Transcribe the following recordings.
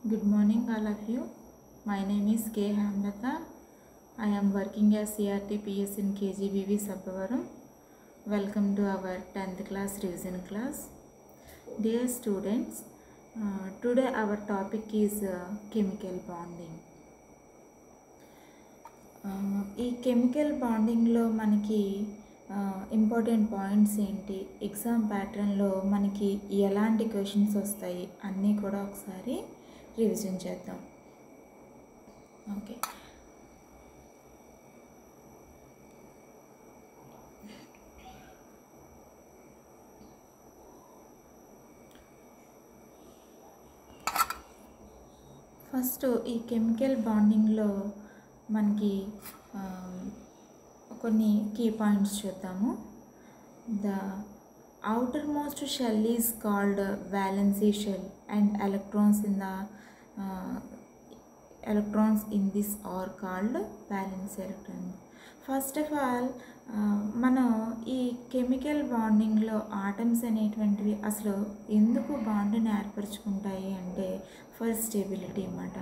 Good morning, all of you. My name is K. Hamlata. I am working as CRTPS in KGBV Sabbavaram. Welcome to our 10th class revision class. Dear students, today our topic is chemical bonding. ఈ chemical బాండింగ్లో మనకి important points ఏంటి, exam ప్యాటర్న్లో మనకి ఎలాంటి questions వస్తాయి అన్నీ కూడా ఒకసారి రివిజన్ చేద్దాం. ఓకే, ఫస్ట్ ఈ కెమికల్ బాండింగ్లో మనకి కొన్ని కీ పాయింట్స్ చూద్దాము. The outermost shell is called valency shell and electrons in this are called valence electrons. First of all మనం ఈ కెమికల్ బాండింగ్లో ఆటమ్స్ అనేటువంటివి అసలు ఎందుకు బాండ్ని ఏర్పరచుకుంటాయి అంటే ఫర్ స్టెబిలిటీ అన్నమాట.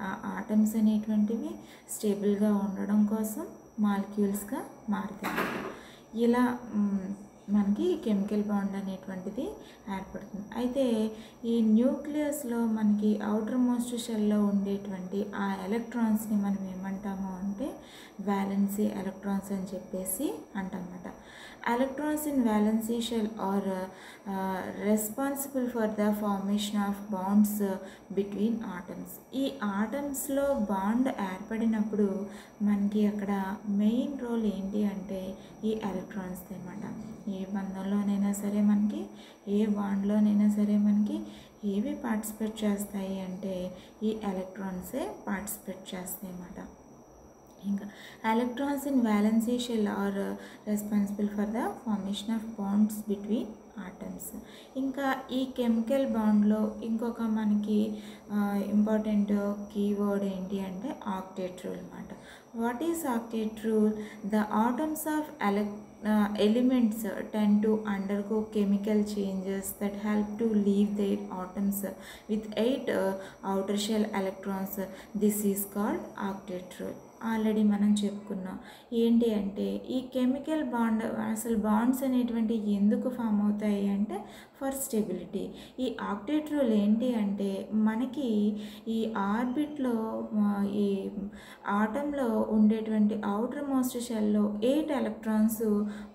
ఆ ఆటమ్స్ అనేటువంటివి స్టేబుల్గా ఉండడం కోసం మాలిక్యూల్స్గా మారుతాయి. ఇలా మనకి కెమికల్ బాండ్ అనేటువంటిది ఏర్పడుతుంది. అయితే ఈ న్యూక్లియస్లో మనకి అవుటర్ మోస్ట్ షెల్లో ఉండేటువంటి ఆ ఎలక్ట్రాన్స్ని మనం ఏమంటాము అంటే వ్యాలెన్సీ ఎలక్ట్రాన్స్ అని చెప్పేసి అంటామన్నమాట. Electrons in valency shell are responsible for the formation of bonds between atoms. ఈ ఆటమ్స్లో బాండ్ ఏర్పడినప్పుడు మనకి అక్కడ మెయిన్ రోల్ ఏంటి అంటే ఈ ఎలక్ట్రాన్స్ అన్నమాట. ఏ బంధంలోనైనా సరే మనకి, ఏ బాండ్లోనైనా సరే మనకి ఏవి పార్టిసిపేట్ చేస్తాయి అంటే ఈ ఎలక్ట్రాన్సే పార్టిసిపేట్ చేస్తాయి అన్నమాట. ఇంకా electrons in valency shell are responsible for the formation of bonds between atoms. ఇంకా ఈ కెమికల్ బాండ్లో ఇంకొక మనకి ఇంపార్టెంట్ కీవర్డ్ ఏంటి అంటే ఆక్టేట్ రూల్ అన్నమాట. What is octet rule? The atoms of elements tend to undergo chemical changes that help to leave their atoms with 8 outer shell electrons. This is called octet rule. Already మనం చెప్పుకున్నాం. ఏంటి అంటే ఈ chemical bond అసలు bonds అనేటువంటి ఎందుకు form అవుతాయి అంటే ఫర్ స్టెబిలిటీ. ఈ ఆక్టేట్ రూల్ ఏంటి అంటే మనకి ఈ ఆర్బిట్లో ఈ ఆటంలో ఉండేటువంటి అవుటర్ మోస్ట్ షెల్లో 8 ఎలక్ట్రాన్స్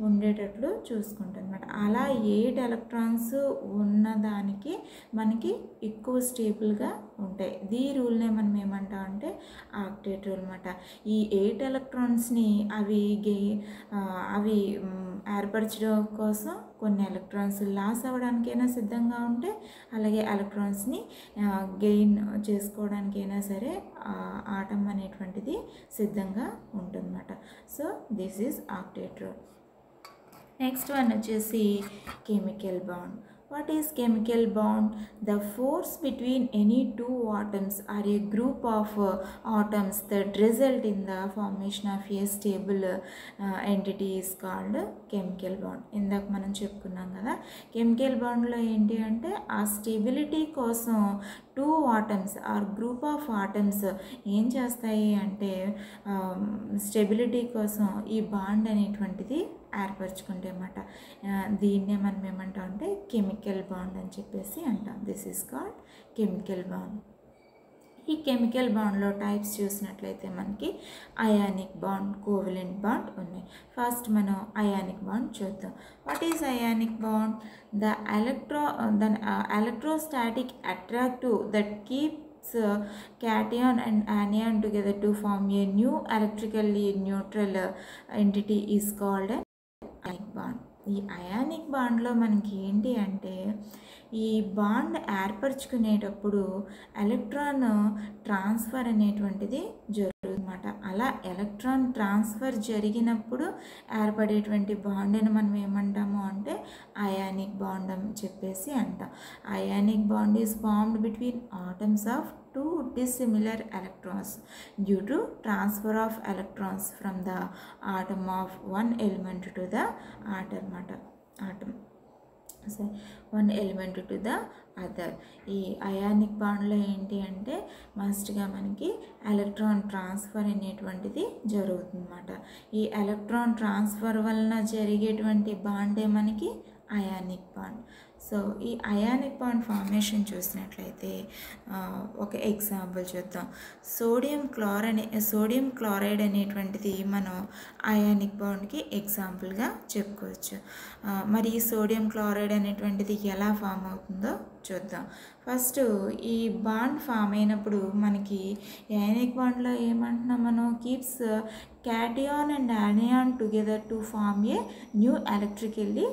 ఉండేటట్లు చూసుకుంటుంది అన్నమాట. అలా 8 ఎలక్ట్రాన్స్ ఉన్నదానికి మనకి ఎక్కువ స్టేబుల్గా ఉంటాయి. ఈ రూల్నే మనం ఏమంటాం అంటే ఆక్టేట్ రూల్ అన్నమాట. ఈ 8 ఎలక్ట్రాన్స్ని అవి ఏర్పరచడం కోసం కొన్ని ఎలక్ట్రాన్స్ లాస్ అవ్వడానికైనా సిద్ధంగా ఉంటే, అలాగే ఎలక్ట్రాన్స్ని గెయిన్ చేసుకోవడానికైనా సరే ఆటం అనేటువంటిది సిద్ధంగా ఉంటుందన్నమాట. So this is octet rule. Next one వచ్చేసి chemical bond. What is chemical bond? The force between any two atoms or a group of atoms that result in the formation of a stable entity is called chemical bond. ఇందాక మనం చెప్పుకున్నాం కదా, chemical బాండ్లో ఏంటి అంటే ఆ stability కోసం 2 atoms or group of atoms ఏం చేస్తాయి అంటే స్టెబిలిటీ కోసం ఈ బాండ్ అనేటువంటిది ఏర్పరచుకుంటే అన్నమాట. దీన్నే మనం ఏమంటాం అంటే కెమికల్ బాండ్ అని చెప్పేసి అంటాం. This is called chemical bond. ఈ కెమికల్ బాండ్లో టైప్స్ చూసినట్లయితే మనకి అయానిక్ బాండ్, కోవలెంట్ బాండ్ ఉన్నాయి. ఫస్ట్ మనం అయానిక్ బాండ్ చూద్దాం. What is ionic bond? The electrostatic attractive that keeps cation and anion together to form a new electrically neutral entity is called ionic bond. ఈ ionic బాండ్లో మనకి ఏంటి అంటే ఈ bond ఏర్పరచుకునేటప్పుడు electron transfer అనేటువంటిది జరుగుతుందన్నమాట. అలా ఎలక్ట్రాన్ ట్రాన్స్ఫర్ జరిగినప్పుడు ఏర్పడేటువంటి బాండ్ని మనం ఏమంటాము అంటే అయానిక్ బాండ్ అని చెప్పేసి అంటాం. Ionic bond is formed between atoms of 2 dissimilar electrons due to transfer of electrons from the atom of one element to the atom. One element to the other. ఈ అయానిక్ బాండ్లో ఏంటి అంటే మస్ట్గా మనకి electron transfer అనేటువంటిది జరుగుతుందన్నమాట. ఈ electron transfer వలన జరిగేటువంటి బాండే మనకి అయానిక్ బాండ్. సో ఈ అయానిక్ బాండ్ ఫార్మేషన్ చూసినట్లయితే ఒక ఎగ్జాంపుల్ చూద్దాం. సోడియం క్లోరైడ్ అనేటువంటిది మనం అయానిక్ బాండ్కి ఎగ్జాంపుల్గా చెప్పుకోవచ్చు. మరి ఈ సోడియం క్లోరైడ్ అనేటువంటిది ఎలా ఫామ్ అవుతుందో చూద్దాం. ఫస్ట్ ఈ బాండ్ ఫామ్ అయినప్పుడు మనకి అయానిక్ బాండ్లో ఏమంటున్నాం మనం, keeps cation and anion together to form a new electrically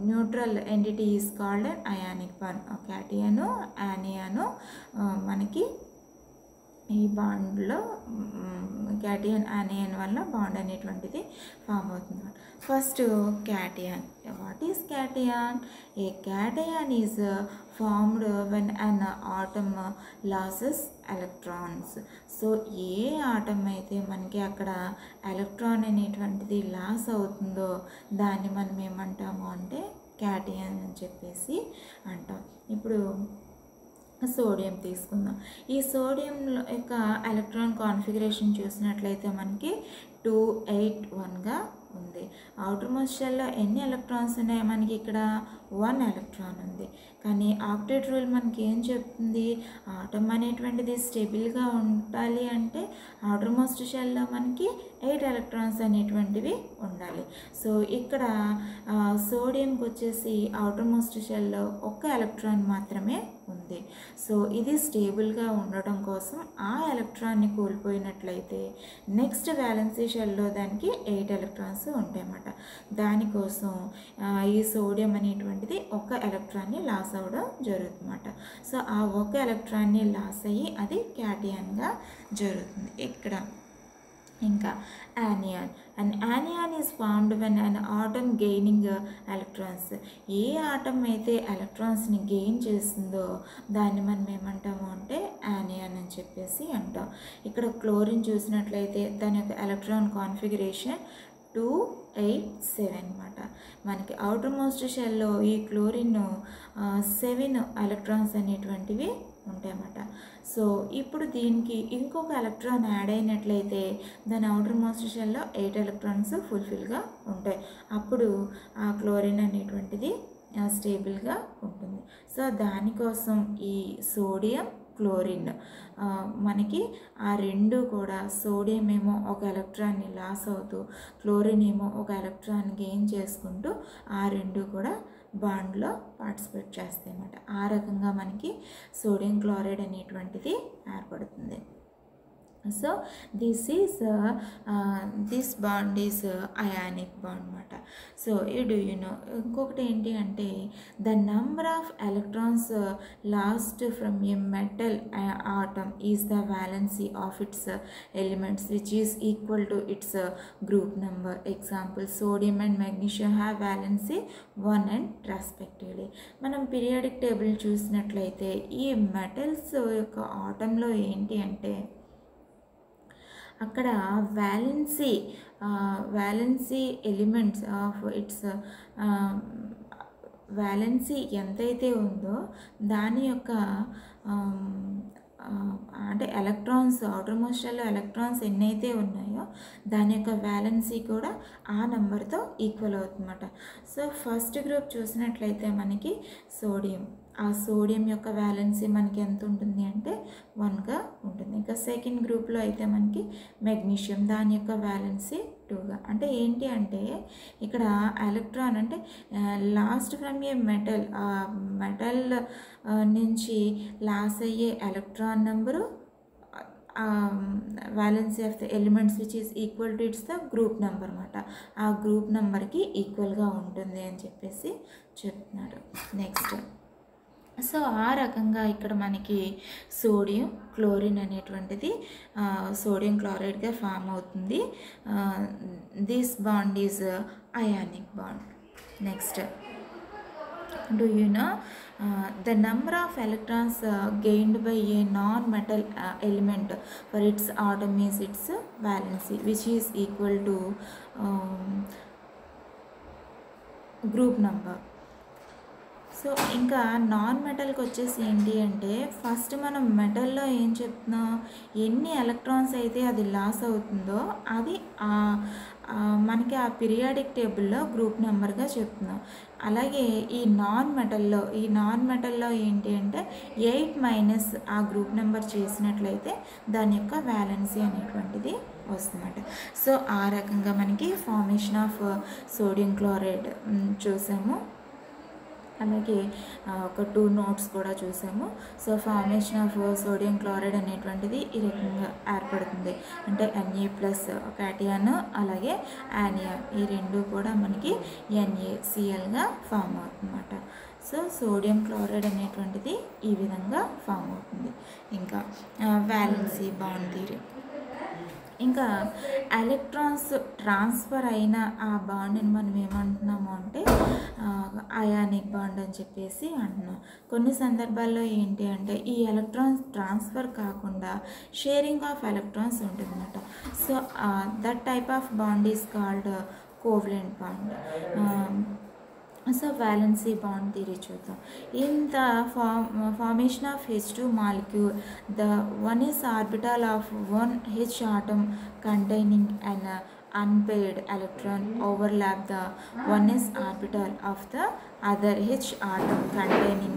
neutral entity is called an ionic bond. cation anion మనకి ఈ బాండ్లో క్యాటియన్ ఆనియన్ వల్ల బాండ్ అనేటువంటిది ఫామ్ అవుతుంది. First cation. What is cation? A cation is formed when an atom loses electrons. So a atom అయితే మనకి అక్కడ electron అనేటువంటిది లాస్ అవుతుందో దాన్ని మనం ఏమంటాము అంటే క్యాటియన్ అని చెప్పేసి అంటాం. ఇప్పుడు సోడియం తీసుకుందాం. ఈ సోడియం యొక్క ఎలక్ట్రాన్ కాన్ఫిగరేషన్ చూసినట్లయితే మనకి 281గా ఉంది. అవుటర్ మోస్ట్ షెల్లో ఎన్ని ఎలక్ట్రాన్స్ ఉన్నాయి? మనకి ఇక్కడ 1 ఎలక్ట్రాన్ ఉంది. కానీ ఆక్టేట్ రూల్ మనకి ఏం చెప్తుంది? ఆటమ్ అనేటువంటిది స్టేబుల్గా ఉండాలి అంటే అవుటర్ మోస్ట్ షెల్లో మనకి 8 ఎలక్ట్రాన్స్ అనేటువంటివి ఉండాలి. సో ఇక్కడ సోడియంకి వచ్చేసి అవుటర్ మోస్ట్ షెల్లో 1 ఎలక్ట్రాన్ మాత్రమే ఉంది. సో ఇది స్టేబుల్గా ఉండడం కోసం ఆ ఎలక్ట్రాన్ని కోల్పోయినట్లయితే నెక్స్ట్ వ్యాలెన్సీ షెల్లో దానికి 8 ఎలక్ట్రాన్స్ ఉంటాయన్నమాట. దానికోసం ఈ సోడియం అనేటువంటిది 1 ఎలక్ట్రాన్ని లాస్ అవ్వడం జరుగుతుందన్నమాట. సో ఆ 1 ఎలక్ట్రాన్ని లాస్ అయ్యి అది క్యాటియన్గా జరుగుతుంది. ఇక్కడ ఇంకా anion. An anion is formed when an atom gaining electrons. A atom అయితే ఎలక్ట్రాన్స్ని గెయిన్ చేస్తుందో దాన్ని మనం ఏమంటాము అంటే anion అని చెప్పేసి అంటాం. ఇక్కడ క్లోరిన్ చూసినట్లయితే దాని యొక్క ఎలక్ట్రాన్ కాన్ఫిగరేషన్ 287 అన్నమాట. మనకి అవుటర్ మోస్ట్ షెల్లో ఈ క్లోరిన్ 7 ఎలక్ట్రాన్స్ అనేటువంటివి ఉంటాయన్నమాట. సో ఇప్పుడు దీనికి ఇంకొక ఎలక్ట్రాన్ యాడ్ అయినట్లయితే దాని అవుటర్ మోస్ట్ షెల్లో 8 ఎలక్ట్రాన్స్ ఫుల్ఫిల్గా ఉంటాయి. అప్పుడు ఆ క్లోరిన్ అనేటువంటిది స్టేబుల్గా ఉంటుంది. సో దానికోసం ఈ సోడియం క్లోరిన్ మనకి ఆ రెండు కూడా సోడియం ఏమో 1 ఎలక్ట్రాన్ని లాస్ అవుతూ క్లోరిన్ ఏమో 1 ఎలక్ట్రాన్ గెయిన్ చేసుకుంటూ ఆ రెండు కూడా బాండ్లో పార్టిసిపేట్ చేస్తాయి అన్నమాట. ఆ రకంగా మనకి సోడియం క్లోరైడ్ అనేటువంటిది ఏర్పడుతుంది. So this bond is ionic bond అన్నమాట. సో యూ నో ఇంకొకటి ఏంటి అంటే the number of electrons last from A metal atom is the valency of it's elements which is equal to it's group number. Example sodium and magnesium have valency 1 and respectively. మనం periodic table చూసినట్లయితే ఈ metals యొక్క ఆటంలో ఏంటి అంటే అక్కడ valency elements of it's valency ఎంతైతే ఉందో దాని యొక్క అంటే ఎలక్ట్రాన్స్ అవుటర్ మోస్ట్ షెల్లో ఎలక్ట్రాన్స్ ఎన్నైతే ఉన్నాయో దాని యొక్క వ్యాలెన్సీ కూడా ఆ నెంబర్తో ఈక్వల్ అవుతుందన్నమాట. సో ఫస్ట్ గ్రూప్ చూసినట్లయితే మనకి సోడియం, ఆ సోడియం యొక్క వ్యాలెన్సీ మనకి ఎంత ఉంటుంది అంటే 1గా ఉంటుంది. ఇంకా సెకండ్ గ్రూప్లో అయితే మనకి మెగ్నీషియం, దాని యొక్క వ్యాలెన్సీ 2గా. అంటే ఏంటి అంటే ఇక్కడ ఎలక్ట్రాన్ అంటే లాస్ట్ ఫ్రమ్ ఏ మెటల్, ఆ మెటల్ నుంచి లాస్ అయ్యే electron number valency of the elements which is equal to it's the group number అన్నమాట. ఆ గ్రూప్ నెంబర్కి ఈక్వల్గా ఉంటుంది అని చెప్పేసి చెప్తున్నారు. నెక్స్ట్ సో ఆ రకంగా ఇక్కడ మనకి సోడియం క్లోరిన్ అనేటువంటిది సోడియం క్లోరైడ్గా ఫామ్ అవుతుంది. This bond is ionic bond. Next do you know the number of electrons gained by a non-metal element for its atom is its valency which is equal to group number. So ఇంకా non మెటల్కి వచ్చేసి ఏంటి అంటే first మనం మెటల్లో ఏం చెప్తున్నాం, ఎన్ని electrons అయితే అది లాస్ అవుతుందో అది మనకి ఆ పీరియాడిక్ టేబుల్లో గ్రూప్ నెంబర్గా చెప్తున్నాం. అలాగే ఈ నాన్ మెటల్లో ఏంటి అంటే 8 - ఆ గ్రూప్ నెంబర్ చేసినట్లయితే దాని యొక్క వ్యాలెన్సీ అనేటువంటిది వస్తుందన్నమాట. సో ఆ రకంగా మనకి ఫార్మేషన్ ఆఫ్ సోడియం క్లోరైడ్ చూసాము. అలాగే ఒక 2 నోట్స్ కూడా చూసాము. So formation of sodium chloride అనేటువంటిది ఈ రకంగా ఏర్పడుతుంది. అంటే Na+ క్యాటియాన్ అలాగే యానియాన్ ఈ రెండు కూడా మనకి NaClగా ఫామ్ అవుతుందన్నమాట. సో సోడియం క్లోరైడ్ అనేటువంటిది ఈ విధంగా ఫామ్ అవుతుంది. ఇంకా వ్యాలెన్సీ బాండ్ థియరీ, ఇంకా ఎలక్ట్రాన్స్ ట్రాన్స్ఫర్ అయిన ఆ బాండ్ని మనం ఏమంటున్నాము అంటే అయానిక్ బాండ్ అని చెప్పేసి అంటున్నాం. కొన్ని సందర్భాల్లో ఏంటి అంటే ఈ ఎలక్ట్రాన్స్ ట్రాన్స్ఫర్ కాకుండా షేరింగ్ ఆఫ్ ఎలక్ట్రాన్స్ ఉంటుందన్నమాట. So that type of bond is called covalent bond. So valency bond theory చూద్దాం. In the formation of H2 molecule, the one is orbital of one H atom containing an unpaired electron overlap the 1s orbital of the other H atom containing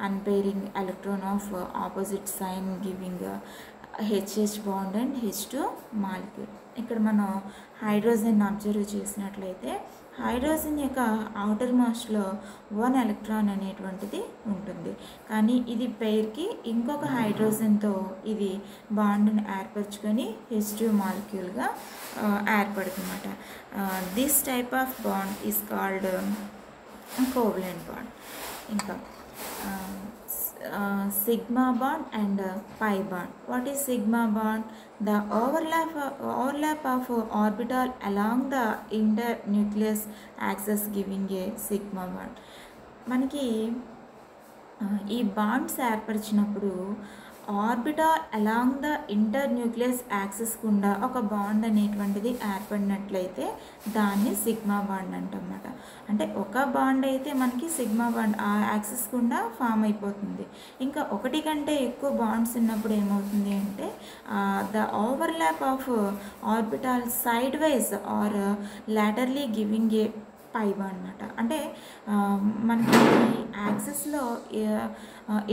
unpairing electron of opposite sign giving HH bond and H2 molecule. ఇక్కడ మనం hydrogen observe చేసినట్లయితే hydrogen యొక్క outer మోస్ట్లో 1 electron అనేటువంటిది ఉంటుంది. కానీ ఇది పెయిర్కి ఇంకొక హైడ్రోజన్తో ఇది బాండ్ని ఏర్పరచుకొని H2 మాలిక్యూల్గా ఏర్పడుతుందన్నమాట. This type of bond is called covalent bond. ఇంకా sigma bond and pi bond. What is sigma bond? The overlap of orbital along the internucleus axis giving a sigma bond. మనకి ఈ బాండ్స్ ఏర్పరిచినప్పుడు orbital along the internucleus axis గుండా ఒక bond అనేటువంటిది ఏర్పడినట్లయితే దాన్ని sigma bond అంటన్నమాట. అంటే ఒక బాండ్ అయితే మనకి సిగ్మా బాండ్ ఆ యాక్సిస్ గుండా ఫామ్ అయిపోతుంది. ఇంకా ఒకటి కంటే ఎక్కువ బాండ్స్ ఉన్నప్పుడు ఏమవుతుంది అంటే the overlap of orbital side wise or laterally giving a pi bond అన్నమాట. అంటే మనకి యాక్సిస్లో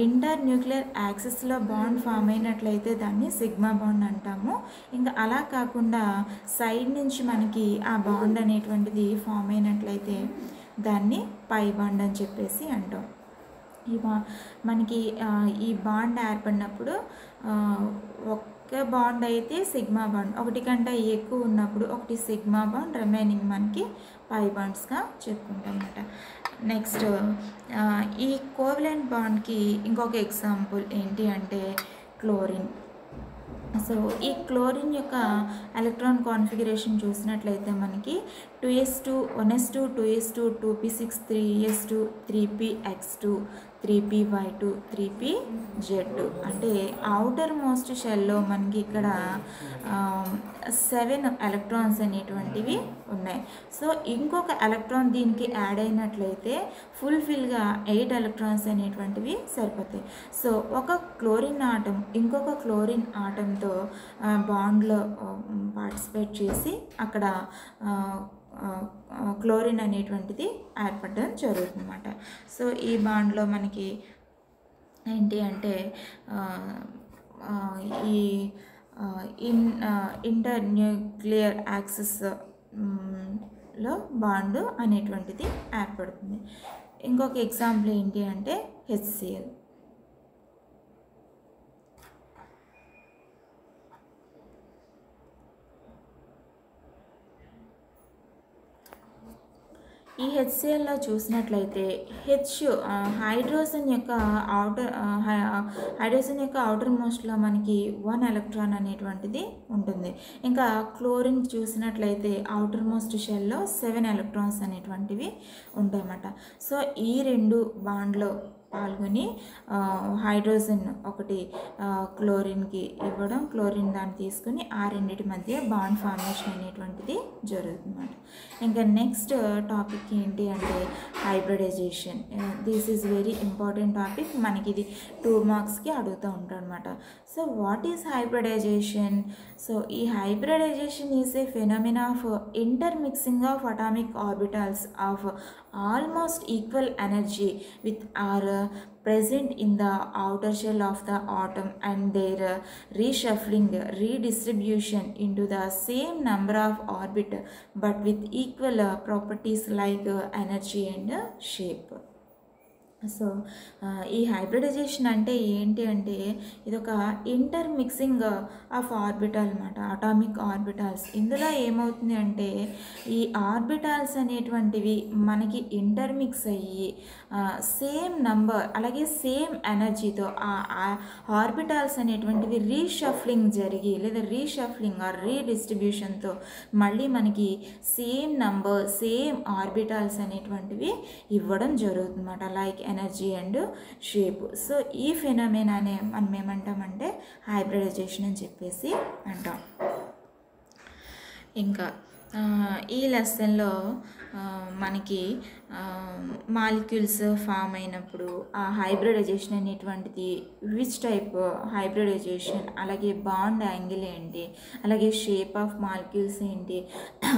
ఇంటర్ న్యూక్లియర్ యాక్సిస్లో బాండ్ ఫామ్ అయినట్లయితే దాన్ని సిగ్మా బాండ్ అంటాము. ఇంకా అలా కాకుండా సైడ్ నుంచి మనకి ఆ బాండ్ అనేటువంటిది ఫామ్ అయినట్లయితే దాన్ని పై బాండ్ అని చెప్పేసి అంటాం. మనకి ఈ బాండ్ ఏర్పడినప్పుడు ఒక్క బాండ్ అయితే సిగ్మా బాండ్, ఒకటి కంటే ఎక్కువ ఉన్నప్పుడు ఒకటి సిగ్మా బాండ్, రిమైనింగ్ మనకి పై బాండ్స్గా చెప్పుకుంటాం అన్నమాట. నెక్స్ట్ ఈ కోవలెంట్ బాండ్కి ఇంకొక ఎగ్జాంపుల్ ఏంటి అంటే క్లోరిన్. సో ఈ క్లోరిన్ యొక్క ఎలక్ట్రాన్ కాన్ఫిగరేషన్ చూసినట్లయితే మనకి 2s2 1s2 2s2 2p6 3s2 3px2 3py2 3pz2. అంటే అవుటర్ మోస్ట్ షెల్లో మనకి ఇక్కడ 7 ఎలక్ట్రాన్స్ అనేటువంటివి ఉన్నాయి. సో ఇంకొక ఎలక్ట్రాన్ దీనికి యాడ్ అయినట్లయితే ఫుల్ఫిల్గా 8 ఎలక్ట్రాన్స్ అనేటువంటివి సరిపోతాయి. సో ఒక క్లోరిన్ ఆటం ఇంకొక క్లోరిన్ ఆటంతో బాండ్లో పార్టిసిపేట్ చేసి అక్కడ క్లోరిన్ అనేటువంటిది ఏర్పడడం జరుగుతుందన్నమాట. సో ఈ బాండ్లో మనకి ఏంటి అంటే ఈ ఇంటర్ న్యూక్లియర్ యాక్సిస్లో బాండ్ అనేటువంటిది ఏర్పడుతుంది. ఇంకొక ఎగ్జాంపుల్ ఏంటి అంటే HCl. ఈ HClలో చూసినట్లయితే హైడ్రోజన్ యొక్క అవుటర్ మోస్ట్లో మనకి 1 ఎలక్ట్రాన్ అనేటువంటిది ఉంటుంది. ఇంకా క్లోరిన్ చూసినట్లయితే అవుటర్ మోస్ట్ షెల్లో 7 ఎలక్ట్రాన్స్ అనేటువంటివి ఉంటాయన్నమాట. సో ఈ రెండు బాండ్లో పాల్గొని హైడ్రోజన్ ఒకటి క్లోరిన్కి ఇవ్వడం, క్లోరిన్ దాన్ని తీసుకుని ఆ రెండింటి మధ్య బాండ్ ఫార్మేషన్ అనేటువంటిది జరుగుతుందన్నమాట. ఇంకా నెక్స్ట్ టాపిక్ ఏంటి అంటే hybridisation. This is very important topic, మనకి ఇది 2 మార్క్స్కి అడుగుతూ ఉంటాడు అనమాట. So what is hybridisation? So ఈ hybridisation is a phenomena of intermixing of atomic orbitals of almost equal energy with are present in the outer shell of the atom and their reshuffling redistribution into the same number of orbit but with equal properties like energy and shape. So ఈ hybridisation అంటే ఏంటి అంటే ఇదొక intermixing of orbital అనమాట, atomic orbitals. ఇందులో ఏమవుతుంది అంటే ఈ ఆర్బిటాల్స్ అనేటువంటివి మనకి ఇంటర్మిక్స్ అయ్యి సేమ్ నంబర్ అలాగే సేమ్ ఎనర్జీతో ఆ ఆర్బిటాల్స్ అనేటువంటివి రీషఫ్లింగ్ జరిగి లేదా రీషఫ్లింగ్ ఆర్ రీడిస్ట్రిబ్యూషన్తో మళ్ళీ మనకి సేమ్ నంబర్ సేమ్ ఆర్బిటాల్స్ అనేటువంటివి ఇవ్వడం జరుగుతుంది అన్నమాట, like energy and shape. So ఈ ఫెనోమెనానే మనం ఏమంటామంటే హైబ్రిడైజేషన్ అని చెప్పేసి అంటాం. ఇంకా ఈ లెసన్లో మనకి మాలిక్యూల్స్ ఫామ్ అయినప్పుడు ఆ హైబ్రిడైజేషన్ అనేటువంటిది విచ్ టైప్ హైబ్రిడైజేషన్, అలాగే బాండ్ యాంగిల్ ఏంటి, అలాగే షేప్ ఆఫ్ మాలిక్యూల్స్ ఏంటి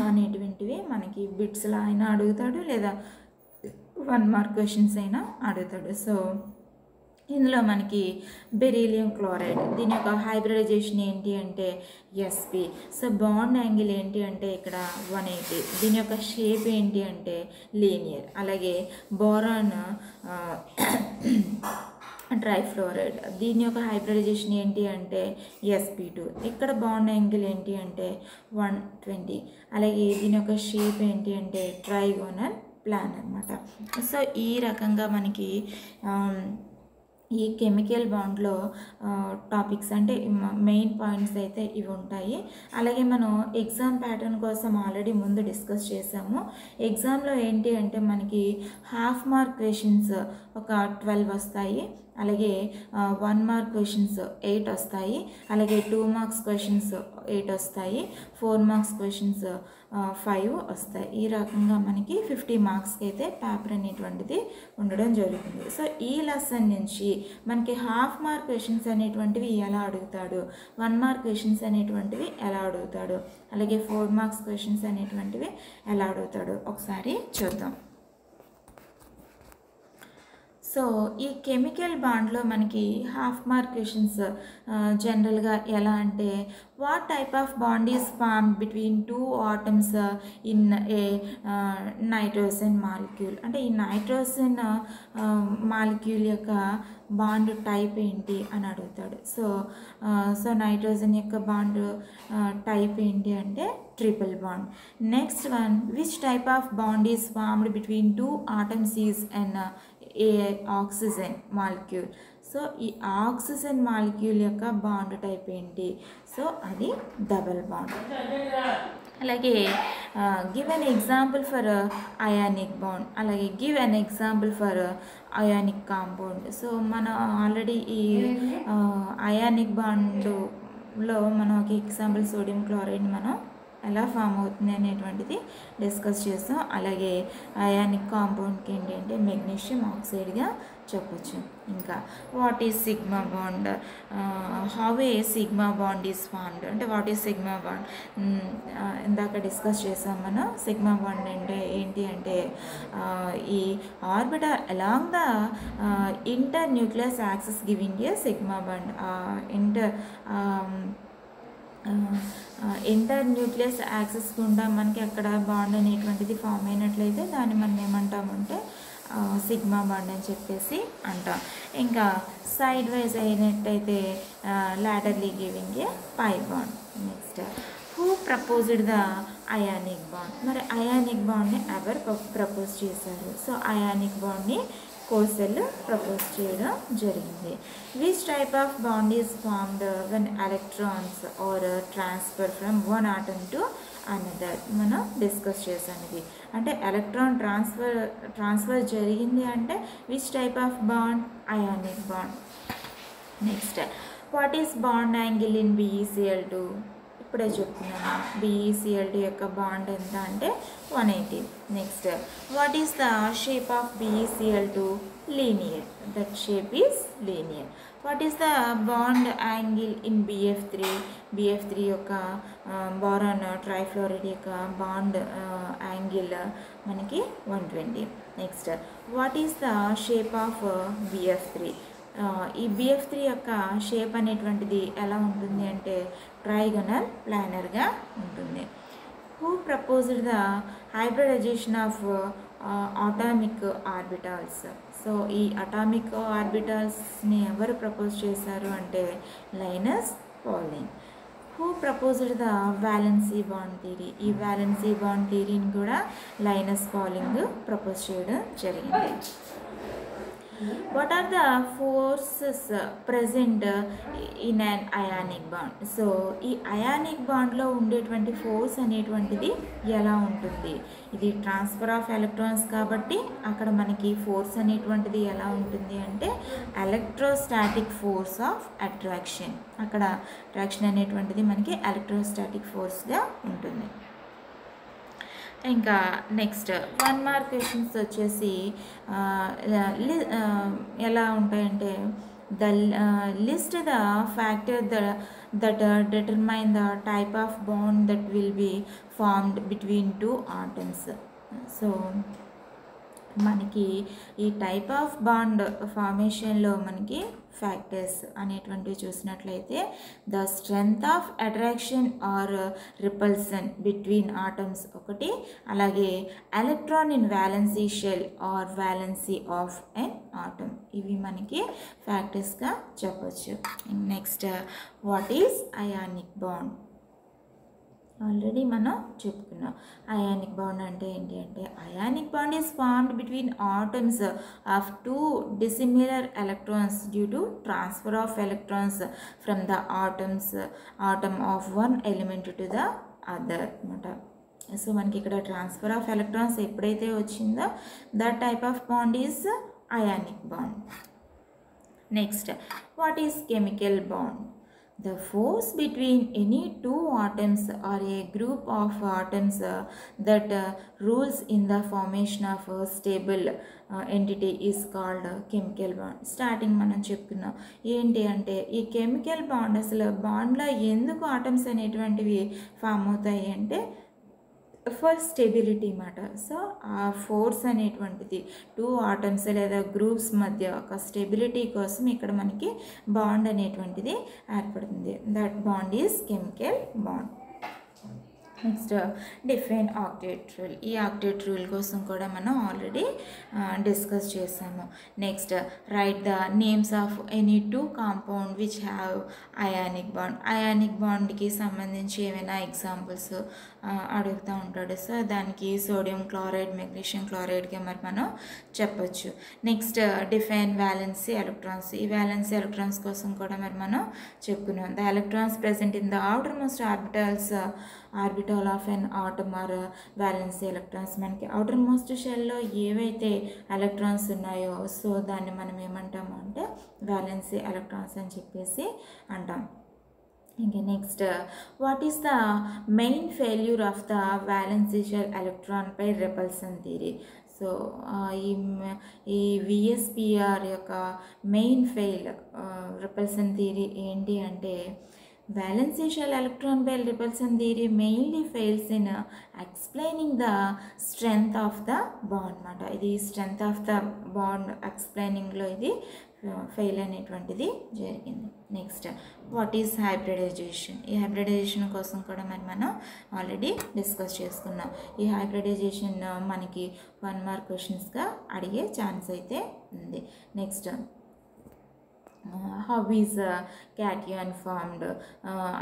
అనేటువంటివి మనకి బిట్స్లో అయినా అడుగుతాడు లేదా 1 మార్క్ క్వశ్చన్స్ అయినా అడుగుతాడు. సో ఇందులో మనకి బెరీలియం క్లోరైడ్, దీని యొక్క హైబ్రిడైజేషన్ ఏంటి అంటే sp. సో బాండ్ యాంగిల్ ఏంటి అంటే ఇక్కడ 180. దీని యొక్క షేప్ ఏంటి అంటే లీనియర్. అలాగే బోరాన్ ట్రైఫ్లోరైడ్, దీని యొక్క హైబ్రిడైజేషన్ ఏంటి అంటే sp2. ఇక్కడ బాండ్ యాంగిల్ ఏంటి అంటే 120. అలాగే దీని యొక్క షేప్ ఏంటి అంటే ట్రైగోనల్ ప్లాన్ అనమాట. సో ఈ రకంగా మనకి ఈ కెమికల్ బాండ్లో టాపిక్స్ అంటే మెయిన్ పాయింట్స్ అయితే ఇవి ఉంటాయి. అలాగే మనం ఎగ్జామ్ ప్యాటర్న్ కోసం ఆల్రెడీ ముందు డిస్కస్ చేసాము. ఎగ్జామ్లో ఏంటి అంటే మనకి హాఫ్ మార్క్ క్వశ్చన్స్ ఒక 12 వస్తాయి, అలాగే 1 మార్క్ క్వశ్చన్స్ 8 వస్తాయి, అలాగే 2 మార్క్స్ క్వశ్చన్స్ 8 వస్తాయి, 4 మార్క్స్ క్వశ్చన్స్ 5 వస్తాయి. ఈ రకంగా మనకి 50 మార్క్స్కి అయితే పేపర్ అనేటువంటిది ఉండడం జరుగుతుంది. సో ఈ లెసన్ నుంచి మనకి హాఫ్ మార్క్ క్వశ్చన్స్ అనేటువంటివి ఎలా అడుగుతాడు, 1 మార్క్ క్వశ్చన్స్ అనేటువంటివి ఎలా అడుగుతాడు, అలాగే 4 మార్క్స్ క్వశ్చన్స్ అనేటువంటివి ఎలా అడుగుతాడు ఒకసారి చూద్దాం. సో ఈ కెమికల్ బాండ్లో మనకి హాఫ్ మార్క్ క్వశ్చన్స్ జనరల్గా ఎలా అంటే what type of bond is formed between 2 atoms in a nitrogen molecule. అంటే ఈ నైట్రోజన్ మాలిక్యూల్ యొక్క బాండ్ టైప్ ఏంటి అని అడుగుతాడు. సో నైట్రోజన్ యొక్క బాండ్ టైప్ ఏంటి అంటే triple bond. Next one, which type of bond is formed between 2 atoms is and A oxygen molecule. So ఈ ఆక్సిజన్ మాలిక్యూల్ యొక్క బాండ్ టైప్ ఏంటి? సో అది డబల్ బాండ్. అలాగే give an example for ionic bond, అలాగే give an example for ionic compound. So మనం already ఈ ionic బాండ్లో మనం ఒక ఎగ్జాంపుల్ సోడియం క్లోరైడ్ మనం ఎలా ఫామ్ అవుతుంది అనేటువంటిది డిస్కస్ చేస్తాం. అలాగే అయానిక్ కాంపౌండ్కి ఏంటి అంటే మెగ్నీషియం ఆక్సైడ్గా చెప్పచ్చు. ఇంకా what is sigma bond, how A sigma bond is formed, అంటే వాట్ ఈజ్ సిగ్మా బాండ్ ఇందాక డిస్కస్ చేసాం మనం. సిగ్మా బాండ్ అంటే ఏంటి అంటే ఈ orbital along the inter nucleus axis giving a sigma bond. Inter nucleus axis గుండా మనకి అక్కడ బాండ్ అనేటువంటిది ఫామ్ అయినట్లయితే దాన్ని మనం ఏమంటామంటే సిగ్మా బాండ్ అని చెప్పేసి అంటాం. ఇంకా సైడ్ వైజ్ అయినట్టయితే laterally giving a pi bond. Next, who proposed the ionic bond. మరి అయానిక్ బాండ్ని ఎవరు ప్రపోజ్ చేశారు? సో అయానిక్ బాండ్ని కోసెల్ ప్రపోజ్ చేయడం జరిగింది. Which type of bond is formed when electrons are transfer from 1 atom to another మనం discuss చేసాం. ఇది అంటే ఎలక్ట్రాన్ ట్రాన్స్ఫర్ జరిగింది అంటే which type of bond? Ionic bond. Next what is bond angle in BeCl2? ఇప్పుడే చెప్తున్నాను. BeCl2 యొక్క bond ఎంత అంటే 180. Next what is the shape of BeCl2? Linear. That shape is linear. What is the bond angle in BF3 యొక్క boron trifluoride యొక్క bond angle మనకి 120. Next what is the shape of BF3? ఈ BF3 యొక్క shape అనేటువంటిది ఎలా ఉంటుంది అంటే trigonal ప్లానర్గా ఉంటుంది. Who proposed the hybridisation of atomic orbitals? So ఈ అటామిక్ ఆర్బిటాల్స్ని ఎవరు ప్రపోజ్ చేశారు అంటే Linus Pauling. Who proposed the valency bond theory? ఈ వ్యాలెన్సీ బాండ్ థియరీని కూడా లైనస్ పాలిన్ ప్రపోజ్ చేయడం జరిగింది. What are the forces present in an ionic bond? So ఈ అయానిక్ బాండ్లో ఉండేటువంటి ఫోర్స్ అనేటువంటిది ఎలా ఉంటుంది? ఇది ట్రాన్స్ఫర్ ఆఫ్ ఎలక్ట్రాన్స్ కాబట్టి అక్కడ మనకి ఫోర్స్ అనేటువంటిది ఎలా ఉంటుంది అంటే ఎలక్ట్రోస్టాటిక్ ఫోర్స్ ఆఫ్ అట్రాక్షన్. అక్కడ అట్రాక్షన్ అనేటువంటిది మనకి ఎలక్ట్రోస్టాటిక్ ఫోర్స్గా ఉంటుంది. ఇంకా నెక్స్ట్ 1 మార్క్ క్వశ్చన్స్ వచ్చేసి ఎలా ఉంటాయంటే the list the factor that determine the type of bond that will be formed between 2 atoms. So మనకి ఈ టైప్ ఆఫ్ బాండ్ ఫార్మేషన్లో మనకి ఫ్యాక్టర్స్ అనేటువంటివి చూసినట్లయితే the strength of attraction or repulsion between atoms ఒకటి, అలాగే electron in valency shell are valency of an atom. ఇవి మనకి ఫ్యాక్టర్స్గా చెప్పచ్చు. Next what is ionic bond? Already మనం చెప్పుకున్నాం. అయానిక్ బాండ్ అంటే ఏంటి అంటే ionic bond is formed between atoms of 2 dissimilar electrons due to transfer of electrons from the atom of one element to the other అనమాట. So మనకి ఇక్కడ transfer of electrons ఎప్పుడైతే వచ్చిందో that type of bond is ionic bond. Next what is chemical bond? The force between any 2 atoms or a group of atoms that rules in the formation of a stable entity is called chemical bond. Starting మనం చెప్పుకున్నాం ఏంటి అంటే ఈ chemical bond అసలు బాండ్లో ఎందుకు atoms అనేటువంటివి form అవుతాయి అంటే ఫర్ స్టెబిలిటీ మాట. సో ఆ ఫోర్స్ అనేటువంటిది 2 ఆటమ్స్ లేదా గ్రూప్స్ మధ్య ఒక స్టెబిలిటీ కోసం ఇక్కడ మనకి బాండ్ అనేటువంటిది ఏర్పడుతుంది. That bond is chemical bond. Next define octet rule. ఈ ఆక్టేట్ రూల్ కోసం కూడా మనం ఆల్రెడీ డిస్కస్ చేసాము. Next write the names of any 2 compound which have ionic bond. Ionic బాండ్కి సంబంధించి ఏమైనా ఎగ్జాంపుల్స్ అడుగుతూ ఉంటాడు. సో దానికి సోడియం క్లోరైడ్, మెగ్నీషియం క్లోరైడ్గా మరి మనం చెప్పొచ్చు. Next define valency electrons. ఈ వ్యాలెన్సీ ఎలక్ట్రాన్స్ కోసం కూడా మరి మనం చెప్పుకున్నాం. The electrons present in the outermost orbital of an atom are valency electrons. మనకి అవుటర్ మోస్ట్ షెల్లో ఏవైతే ఎలక్ట్రాన్స్ ఉన్నాయో సో దాన్ని మనం ఏమంటాము అంటే వ్యాలెన్సీ ఎలక్ట్రాన్స్ అని చెప్పేసి అంటాం. ఇంకా next what is the main failure of the valency shell electron pair repulsion theory. So ఈ VSPR యొక్క మెయిన్ ఫెయిల్ రిపల్సన్ థియరీ ఏంటి అంటే valence shell electron pair repulsion theory mainly fails in explaining the strength of the bond మాట. ఇది strength of the bond explaining లో ఇది fail అనేటువంటిది జరిగింది. Next what is hybridization. ఈ హైబ్రిడైజేషన్ కోసం కూడా మరి మనం ఆల్రెడీ డిస్కస్ చేసుకున్నాం. ఈ హైబ్రిడైజేషన్ మనకి 1 మార్క్ క్వశ్చన్స్గా అడిగే ఛాన్స్ అయితే ఉంది. Next how is cation formed,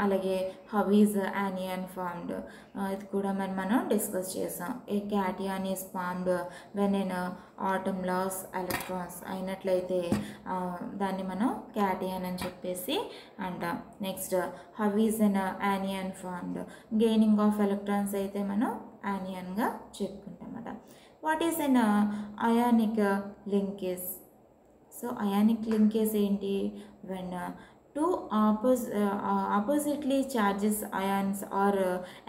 అలాగే హౌ ఈజ్ యానియాన్ ఫార్మ్డ్, ఇది కూడా మనం డిస్కస్ చేసాం. A cation is formed when an atom lose electrons అయినట్లయితే దాన్ని మనం క్యాటియాన్ అని చెప్పేసి అంటాం. Next how is an anion formed, gaining of electrons అయితే మనం యానియాన్గా చెప్పుకుంటాం అన్నమాట. What is an ionic linkage? So ionic linkage ఏంటి? When two oppositely charges ions are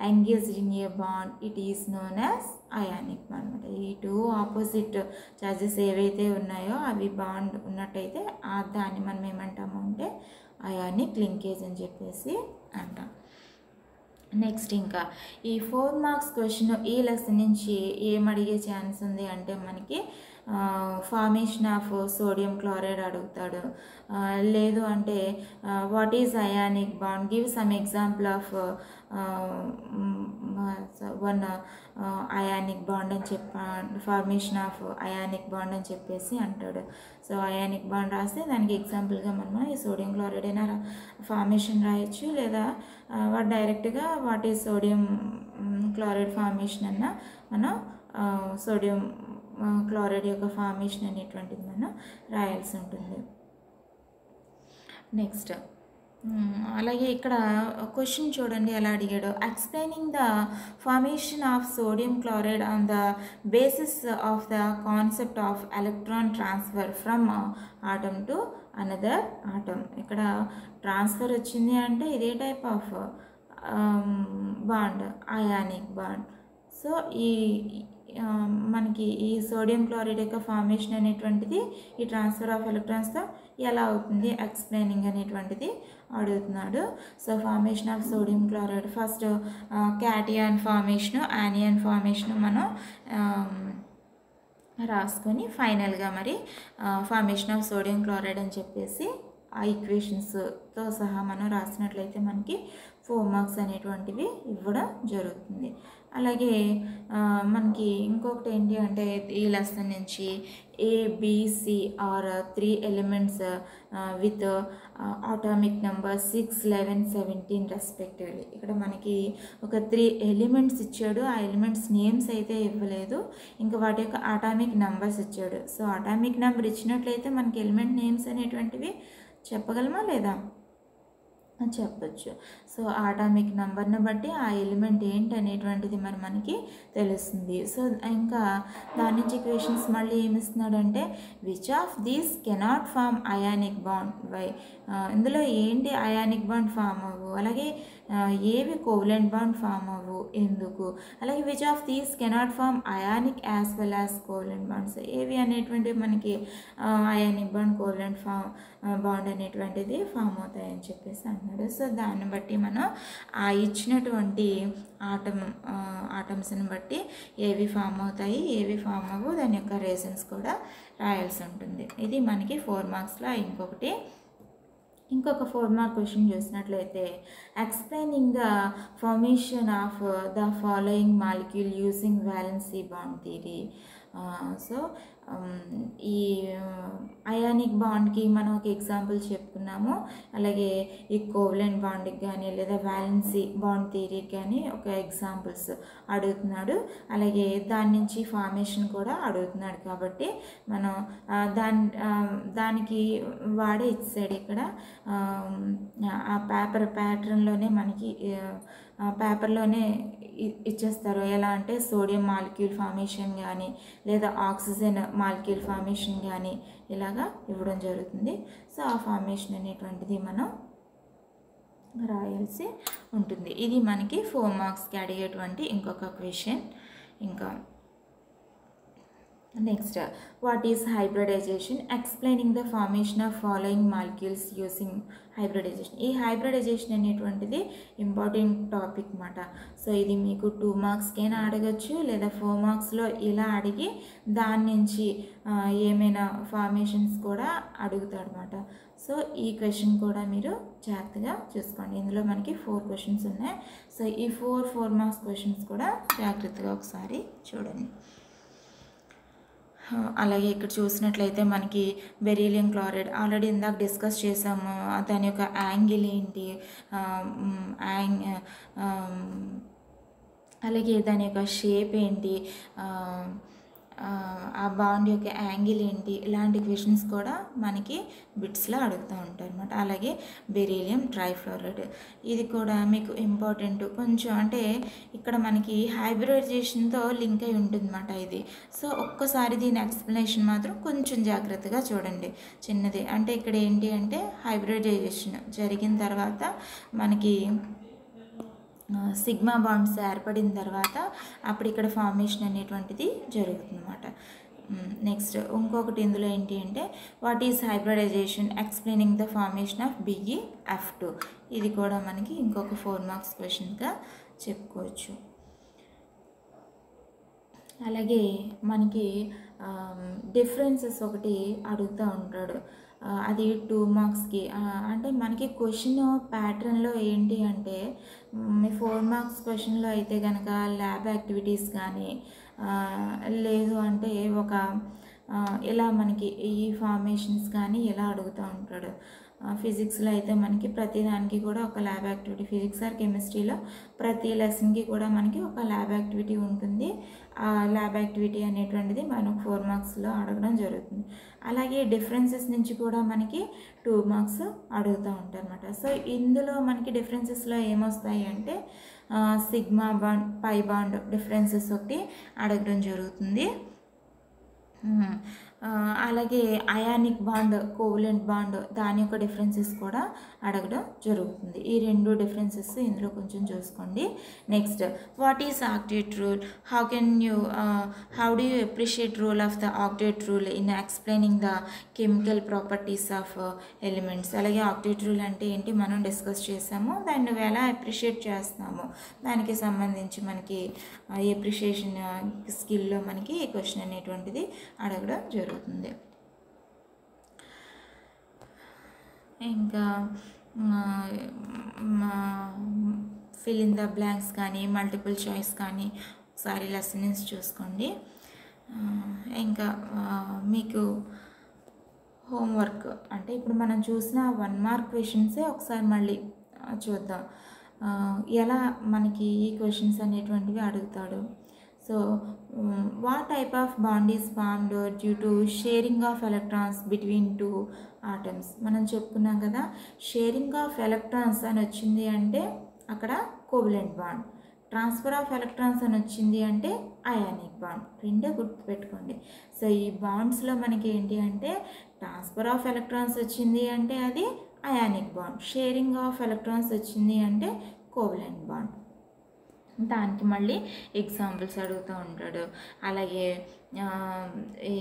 engaged in a bond, it is known as ionic bond అనమాట. ఈ two opposite charges ఏవైతే ఉన్నాయో అవి బాండ్ ఉన్నట్టయితే దాన్ని మనం ఏమంటాము అంటే అయానిక్ లింకేజ్ అని చెప్పేసి అంటాం. నెక్స్ట్ ఇంకా ఈ 4 మార్క్స్ క్వశ్చన్ ఈ లెసన్ నుంచి ఏమడిగే ఛాన్స్ ఉంది అంటే మనకి ఫార్మేషన్ ఆఫ్ సోడియం క్లోరైడ్ అడుగుతాడు. లేదు అంటే what is ionic bond, give some example of one ionic bond అని ఫార్మేషన్ ఆఫ్ అయానిక్ బాండ్ అని చెప్పేసి అంటాడు. సో అయానిక్ బాండ్ రాస్తే దానికి ఎగ్జాంపుల్గా మనం ఈ సోడియం క్లోరైడ్ అయినా ఫార్మేషన్ రాయొచ్చు, లేదా వాడు డైరెక్ట్గా what is sodium chloride formation అన్న మనం సోడియం క్లోరైడ్ యొక్క ఫార్మేషన్ అనేటువంటిది మనం రాయాల్సి ఉంటుంది. నెక్స్ట్ అలాగే ఇక్కడ క్వశ్చన్ చూడండి ఎలా అడిగాడు. Explaining the formation of sodium chloride on the basis of the concept of electron transfer from atom to another atom. ఇక్కడ ట్రాన్స్ఫర్ వచ్చింది అంటే ఇదే type of bond, ionic bond. So మనకి ఈ సోడియం క్లోరైడ్ యొక్క ఫార్మేషన్ అనేటువంటిది ఈ ట్రాన్స్ఫర్ ఆఫ్ ఎలక్ట్రాన్స్తో ఎలా అవుతుంది ఎక్స్ప్లెయినింగ్ అనేటువంటిది అడుగుతున్నాడు. So formation of sodium chloride first cation formation, anion formation మనం రాసుకొని ఫైనల్గా మరి ఫార్మేషన్ ఆఫ్ సోడియం క్లోరైడ్ అని చెప్పేసి ఆ ఈక్వేషన్స్తో సహా మనం రాసినట్లయితే మనకి 4 మార్క్స్ అనేటువంటివి ఇవ్వడం జరుగుతుంది. అలాగే మనకి ఇంకొకటి ఏంటి అంటే ఈ లెసన్ నుంచి A B C are 3 elements with atomic number 6, 11, 17 respectively. ఇక్కడ మనకి ఒక 3 ఎలిమెంట్స్ ఇచ్చాడు. ఆ ఎలిమెంట్స్ నేమ్స్ అయితే ఇవ్వలేదు, ఇంకా వాటి యొక్క అటామిక్ నెంబర్స్ ఇచ్చాడు. సో అటామిక్ నెంబర్ ఇచ్చినట్లయితే మనకి ఎలిమెంట్ నేమ్స్ అనేటువంటివి చెప్పగలమా లేదా? చెప్పచ్చు. సో అటామిక్ నెంబర్ని బట్టి ఆ ఎలిమెంట్ ఏంటి అనేటువంటిది మరి మనకి తెలుస్తుంది. సో ఇంకా దాని నుంచి ఈక్వేషన్స్ మళ్ళీ ఏమి ఇస్తున్నాడంటే which of these cannot form ionic bond why, ఇందులో ఏంటి అయానిక్ బాండ్ ఫామ్ అవ్వు, అలాగే ఏవి కోవలెంట్ బాండ్ ఫామ్ అవ్వు ఎందుకు, అలాగే which of these cannot form ionic as well as covalent bonds, ఏవి అనేటువంటివి మనకి అయానిక్ బాండ్ కోవలెంట్ బాండ్ అనేటువంటిది ఫామ్ అవుతాయని చెప్పేసి అంటున్నాడు. సో దాన్ని బట్టి మనం ఆ ఇచ్చినటువంటి ఆటమ్స్ని బట్టి ఏవి ఫామ్ అవుతాయి ఏవి ఫామ్ అవ్వు దాని యొక్క రీజన్స్ కూడా రాయాల్సి ఉంటుంది. ఇది మనకి 4 మార్క్స్లో ఇంకొక 4 మార్క్ క్వశ్చన్ చూసినట్లయితే explaining the formation of the following molecule using valency bond theory. So ఈ అయానిక్ బాండ్కి మనం ఒక ఎగ్జాంపుల్ చెప్పుకున్నాము, అలాగే ఈ కోవలెంట్ బాండ్కి కానీ లేదా వ్యాలెన్సీ బాండ్ థియరీకి కానీ ఒక ఎగ్జాంపుల్స్ అడుగుతున్నాడు. అలాగే దాని నుంచి ఫార్మేషన్ కూడా అడుగుతున్నాడు. కాబట్టి మనం దానికి వాడే ఇచ్చాడు ఇక్కడ ఆ ప్యాటర్న్లోనే మనకి పేపర్లోనే ఇచ్చేస్తారు. ఎలా అంటే సోడియం మాలిక్యూల్ ఫార్మేషన్ కానీ లేదా ఆక్సిజన్ మాలిక్యూల్ ఫార్మేషన్ కానీ ఇలాగా ఇవ్వడం జరుగుతుంది. సో ఆ ఫార్మేషన్ అనేటువంటిది మనం రాయాల్సి ఉంటుంది. ఇది మనకి 4 మార్క్స్కి అడిగేటువంటి ఇంకొక క్వశ్చన్. ఇంకా next what is hybridization, explaining the formation of following molecules using hybridization. ఈ హైబ్రిడైజేషన్ అనేటువంటిది ఇంపార్టెంట్ టాపిక్ అన్నమాట. సో ఇది మీకు 2 మార్క్స్కైనా అడగచ్చు, లేదా 4 మార్క్స్లో ఇలా అడిగి దాని నుంచి ఏమైనా ఫార్మేషన్స్ కూడా అడుగుతాడు అన్నమాట. సో ఈ క్వశ్చన్ కూడా మీరు జాగ్రత్తగా చూసుకోండి. ఇందులో మనకి 4 క్వశ్చన్స్ ఉన్నాయి. సో ఈ 4 మార్క్స్ క్వశ్చన్స్ కూడా జాగ్రత్తగా ఒకసారి చూడండి. అలాగే ఇక్కడ చూసినట్లయితే మనకి బెరీలియం క్లోరైడ్ ఆల్రెడీ ఇందాక డిస్కస్ చేసాము. దాని యొక్క యాంగిల్ ఏంటి, యాంగ్ అలాగే దాని యొక్క షేప్ ఏంటి, ఆ బాండ్ యొక్క యాంగిల్ ఏంటి, ఇలాంటి క్వశ్చన్స్ కూడా మనకి బిట్స్లో అడుగుతూ ఉంటారు అనమాట. అలాగే బెరీలియం ట్రైఫ్లోరైడ్ ఇది కూడా మీకు ఇంపార్టెంట్ కొంచెం, అంటే ఇక్కడ మనకి హైబ్రిడైజేషన్తో లింక్ అయి ఉంటుంది అనమాట ఇది. సో ఒక్కసారి దీని ఎక్స్ప్లెనేషన్ మాత్రం కొంచెం జాగ్రత్తగా చూడండి, చిన్నది. అంటే ఇక్కడ ఏంటి అంటే హైబ్రిడైజేషన్ జరిగిన తర్వాత మనకి సిగ్మా బాండ్స్ ఏర్పడిన తర్వాత అప్పుడు ఇక్కడ ఫార్మేషన్ అనేటువంటిది జరుగుతుందన్నమాట. నెక్స్ట్ ఇంకొకటి ఇందులో ఏంటి అంటే what is hybridization explaining the formation of BeF2. ఇది కూడా మనకి ఇంకొక 4 మార్క్స్ క్వశ్చన్గా చెప్పుకోవచ్చు. అలాగే మనకి డిఫరెన్సెస్ ఒకటి అడుగుతూ ఉంటాడు, అది 2 మార్క్స్కి. అంటే మనకి క్వశ్చన్ ప్యాటర్న్లో ఏంటి అంటే 4 మార్క్స్ క్వశ్చన్లో అయితే కనుక ల్యాబ్ యాక్టివిటీస్ కానీ లేదు అంటే ఒక ఇలా మనకి ఈ ఫార్మేషన్స్ కానీ ఇలా అడుగుతూ ఉంటాడు. ఫిజిక్స్లో అయితే మనకి ప్రతిదానికి కూడా ఒక ల్యాబ్ యాక్టివిటీ, ఫిజిక్స్ ఆర్ కెమిస్ట్రీలో ప్రతి లెసన్కి కూడా మనకి ఒక ల్యాబ్ యాక్టివిటీ ఉంటుంది. ఆ ల్యాబ్ యాక్టివిటీ అనేటువంటిది మనకు 4 మార్క్స్లో అడగడం జరుగుతుంది. అలాగే డిఫరెన్సెస్ నుంచి కూడా మనకి 2 మార్క్స్ అడుగుతూ ఉంటారు అనమాట. సో ఇందులో మనకి డిఫరెన్సెస్లో ఏమొస్తాయి అంటే sigma bond, pi bond differences ఒకటి అడగడం జరుగుతుంది. అలాగే అయానిక్ బాండ్, కోవలెంట్ బాండ్ దాని యొక్క డిఫరెన్సెస్ కూడా అడగడం జరుగుతుంది. ఈ 2 డిఫరెన్సెస్ ఇందులో కొంచెం చూసుకోండి. Next what is octet rule, how do you appreciate rule of the octet rule in explaining the chemical properties of elements. అలాగే ఆక్టేట్ రూల్ అంటే ఏంటి మనం డిస్కస్ చేసాము, దాన్ని నువ్వు ఎలా అప్రిషియేట్ చేస్తాము దానికి సంబంధించి మనకి అప్రిషియేషన్ స్కిల్లో మనకి ఈ క్వశ్చన్ అనేటువంటిది అడగడం జరుగుతుంది. ఇంకా ఫిల్ ఇన్ ద బ్లాంక్స్ కానీ మల్టిపుల్ చాయిస్ కానీ ఒకసారి లెసన్స్ చూసుకోండి. ఇంకా మీకు హోంవర్క్ అంటే ఇప్పుడు మనం చూసిన 1 మార్క్ క్వశ్చన్సే ఒకసారి మళ్ళీ చూద్దాం, ఎలా మనకి ఈ క్వశ్చన్స్ అనేటువంటివి అడుగుతాడు. So what type of bond is formed due to sharing of electrons between 2 atoms. మనం చెప్పుకున్నాం కదా, షేరింగ్ ఆఫ్ ఎలక్ట్రాన్స్ అని వచ్చింది అంటే అక్కడ covalent bond, transfer of electrons అని వచ్చింది అంటే అయానిక్ బాండ్. రెండే గుర్తుపెట్టుకోండి. సో ఈ బాండ్స్లో మనకి ఏంటి అంటే ట్రాన్స్ఫర్ ఆఫ్ ఎలక్ట్రాన్స్ వచ్చింది అంటే అది ionic bond, sharing of electrons వచ్చింది అంటే కోవలెంట్ బాండ్. దానికి మళ్ళీ ఎగ్జాంపుల్స్ అడుగుతూ ఉంటాడు. అలాగే ఈ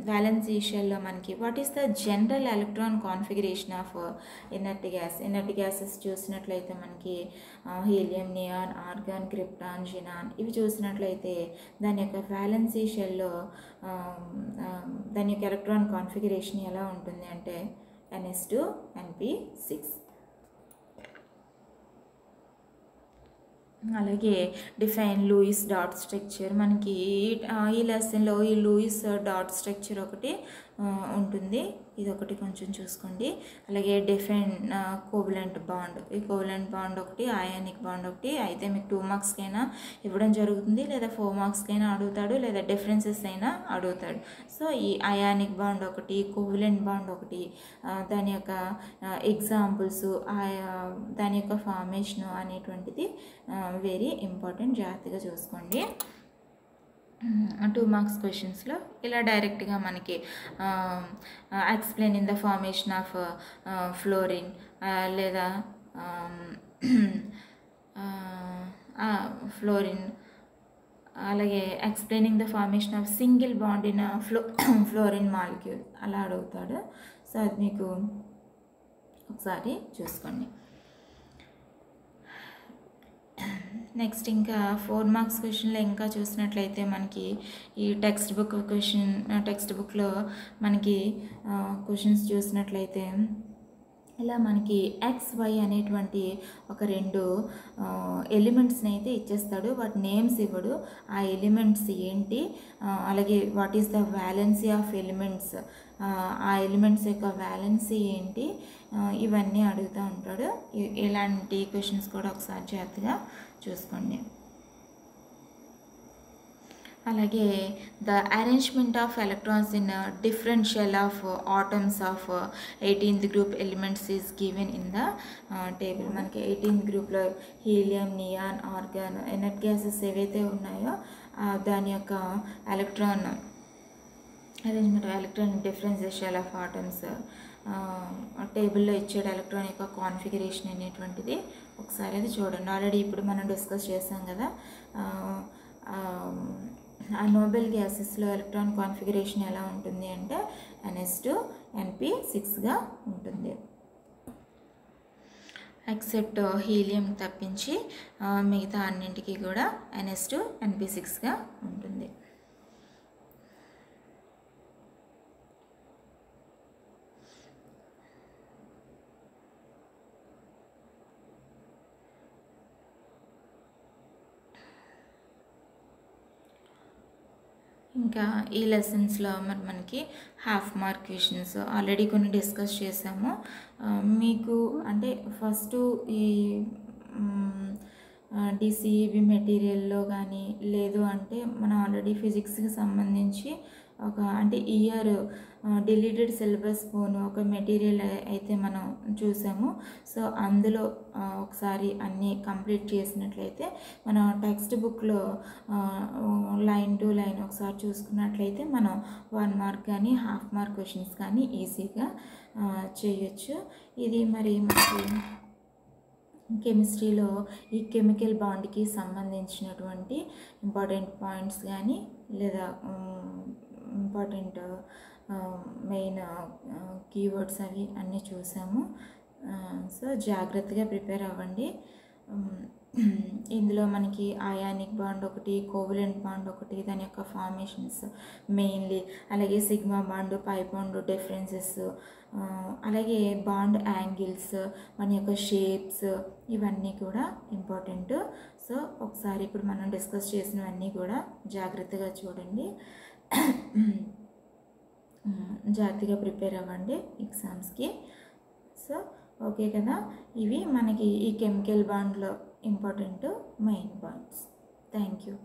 వ్యాలెన్సీ షెల్లో మనకి what is the general electron configuration of inert gas. Inert gases చూసినట్లయితే మనకి helium, neon, organ, krypton, xenon ఇవి చూసినట్లయితే దాని యొక్క వ్యాలెన్సీ షెల్లో దాని యొక్క ఎలక్ట్రాన్ కాన్ఫిగరేషన్ ఎలా ఉంటుంది అంటే NS2 NP6. అలాగే డిఫైన్ లూయిస్ డాట్ స్ట్రక్చర్, మనకి ఈ లెసన్లో ఈ లూయిస్ డాట్ స్ట్రక్చర్ ఒకటి ఉంటుంది, ఇది ఒకటి కొంచెం చూసుకోండి. అలాగే డిఫైన్ కోవలెంట్ బాండ్, ఈ కోవలెంట్ బాండ్ ఒకటి, అయానిక్ బాండ్ ఒకటి. అయితే మీకు 2 మార్క్స్కైనా ఇవ్వడం జరుగుతుంది, లేదా 4 మార్క్స్కైనా అడుగుతాడు, లేదా డిఫరెన్సెస్ అయినా అడుగుతాడు. సో ఈ అయానిక్ బాండ్ ఒకటి, కోవలెంట్ బాండ్ ఒకటి, దాని యొక్క ఎగ్జాంపుల్స్, దాని యొక్క ఫార్మేషన్ అనేటువంటిది వెరీ ఇంపార్టెంట్, జాగ్రత్తగా చూసుకోండి. 2 మార్క్స్ క్వశ్చన్స్లో ఇలా డైరెక్ట్గా మనకి explain in the formation of fluorine లేదా ఫ్లోరిన్, అలాగే explaining the formation of single bond in fluorine molecule అలా అడుగుతాడు. సో అది మీకు ఒకసారి చూసుకోండి. నెక్స్ట్ ఇంకా 4 మార్క్స్ క్వశ్చన్లో ఇంకా చూసినట్లయితే మనకి ఈ టెక్స్ట్ బుక్లో మనకి క్వశ్చన్స్ చూసినట్లయితే ఇలా మనకి XY అనేటువంటి ఒక రెండు ఎలిమెంట్స్ని అయితే ఇచ్చేస్తాడు. వాటి నేమ్స్ ఇవ్వడు. ఆ ఎలిమెంట్స్ ఏంటి, అలాగే what is the valency of elements, ఆ ఎలిమెంట్స్ యొక్క వ్యాలెన్సీ ఏంటి, ఇవన్నీ అడుగుతూ ఉంటాడు. ఇలాంటి క్వశ్చన్స్ కూడా ఒకసారి జాగ్రత్తగా చూసుకోండి. అలాగే the arrangement of electrons in differential of atoms of 18th group elements is given in the table. మనకి 18th గ్రూప్లో helium, neon, organ, inert gases ఏవైతే ఉన్నాయో దాని యొక్క electron arrangement of electron differential of atoms టేబుల్లో ఇచ్చాడు. ఎలక్ట్రాన్ యొక్క configuration అనేటువంటిది ఒకసారి అది చూడండి. ఆల్రెడీ ఇప్పుడు మనం డిస్కస్ చేసాం కదా. ఆ నోబెల్ గ్యాసెస్లో ఎలక్ట్రాన్ కాన్ఫిగరేషన్ ఎలా ఉంటుంది అంటే NS2 NP6గా ఉంటుంది. ఎక్సెప్ట్ హీలియం తప్పించి మిగతా అన్నింటికి కూడా NS2 NP6గా ఉంటుంది. ఇంకా ఈ లెసన్స్లో మనకి హాఫ్ మార్క్ క్వశ్చన్స్ ఆల్రెడీ కొన్ని డిస్కస్ చేసాము. మీకు అంటే ఫస్ట్ ఈ DCEB మెటీరియల్లో కానీ లేదు అంటే మనం ఆల్రెడీ ఫిజిక్స్కి సంబంధించి ఒక అంటే ఇయర్ డిలీటెడ్ సిలబస్ పోను ఒక మెటీరియల్ అయితే మనం చూసాము. సో అందులో ఒకసారి అన్నీ కంప్లీట్ చేసినట్లయితే మన టెక్స్ట్ బుక్లో లైన్ టు లైన్ ఒకసారి చూసుకున్నట్లయితే మనం 1 మార్క్ కానీ హాఫ్ మార్క్ క్వశ్చన్స్ కానీ ఈజీగా చేయొచ్చు. ఇది మరి మనకి కెమిస్ట్రీలో ఈ కెమికల్ బాండ్కి సంబంధించినటువంటి ఇంపార్టెంట్ పాయింట్స్ కానీ లేదా ఇంపార్టెంట్ మెయిన్ కీవర్డ్స్ అవి అన్నీ చూసాము. సో జాగ్రత్తగా ప్రిపేర్ అవ్వండి. ఇందులో మనకి అయానిక్ బాండ్ ఒకటి, కోవలెంట్ బాండ్ ఒకటి, దాని యొక్క ఫార్మేషన్స్ మెయిన్లీ, అలాగే sigma bond, pi bond differences, అలాగే బాండ్ యాంగిల్స్, మన యొక్క షేప్స్, ఇవన్నీ కూడా ఇంపార్టెంట్. సో ఒకసారి ఇప్పుడు మనం డిస్కస్ చేసినవన్నీ కూడా జాగ్రత్తగా చూడండి. జాగ్రత్తగా ప్రిపేర్ అవ్వండి ఎగ్జామ్స్కి. సో ఓకే కదా, ఇవి మనకి ఈ కెమికల్ బాండ్లో important main points. Thank you.